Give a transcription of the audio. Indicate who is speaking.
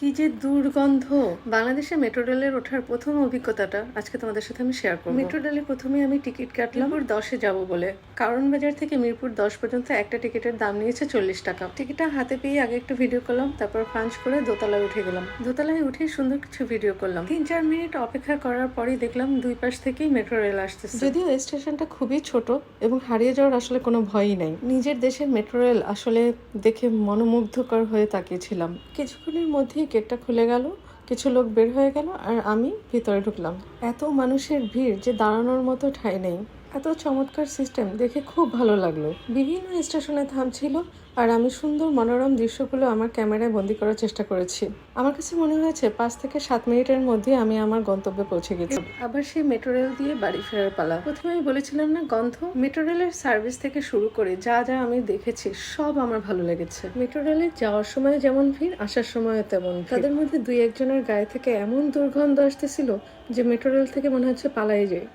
Speaker 1: কি যে দুর্গন্ধ। বাংলাদেশে মেট্রো রেলের ওঠার প্রথম অভিজ্ঞতাটা আজকে তোমাদের সাথে আমি শেয়ার করব। মেট্রো রেলে প্রথমে আমি টিকিট কাটলাম মিরপুর 10-এ যাব বলে। কারণ বাজার থেকে মিরপুর 10 পর্যন্ত একটা টিকিটের দাম নিয়েছে 40 টাকা। টিকিটটা হাতে পেয়ে আগে একটু ভিডিও করলাম, তারপর পাঞ্চ করে দোতলায় উঠে গেলাম। দোতলায় উঠে সুন্দর কিছু ভিডিও করলাম। 3-4 মিনিট অপেক্ষা করার পরেই দেখলাম দুই পাশ থেকেই মেট্রো রেল আসতেছে। যদিও এই স্টেশনটা খুবই ছোট এবং হারিয়ে যাওয়ার আসলে কোনো ভয়ই নেই। নিজের দেশের মেট্রো রেল আসলে দেখে মনোমুগ্ধকর হয়ে তাকিয়েছিলাম। কিছুক্ষণের মধ্যেই গেটটা খুলে গেল, কিছু লোক বের হয়ে গেল আর আমি ভিতরে ঢুকলাম। এত মানুষের ভিড় যে দাঁড়ানোর মতো ঠাঁই নেই। এত চমৎকার সিস্টেম দেখে খুব ভালো লাগলো। বিভিন্ন স্টেশনে থামছিল আর আমি সুন্দর মনোরম দৃশ্যগুলো আমার ক্যামেরায় বন্দি করার চেষ্টা করেছি। আমার কাছে মনে হয়েছে 5 থেকে 7 মিনিটের মধ্যে আমি আমার গন্তব্যে পৌঁছে গেছি। আবার সেই মেট্রো রেল দিয়ে বাড়ি ফেরার পালা। প্রথমে আমি বলেছিলাম না গন্ধ। মেট্রো রেলের সার্ভিস থেকে শুরু করে যা যা আমি দেখেছি সব আমার ভালো লেগেছে। মেট্রো রেলে যাওয়ার সময় যেমন ভিড়, আসার সময় তেমন। তাদের মধ্যে 2-1 জনের গায়ে থেকে এমন দুর্গন্ধ আসতেছিল যে মেট্রো রেল থেকে মনে হচ্ছে পালাই যায়।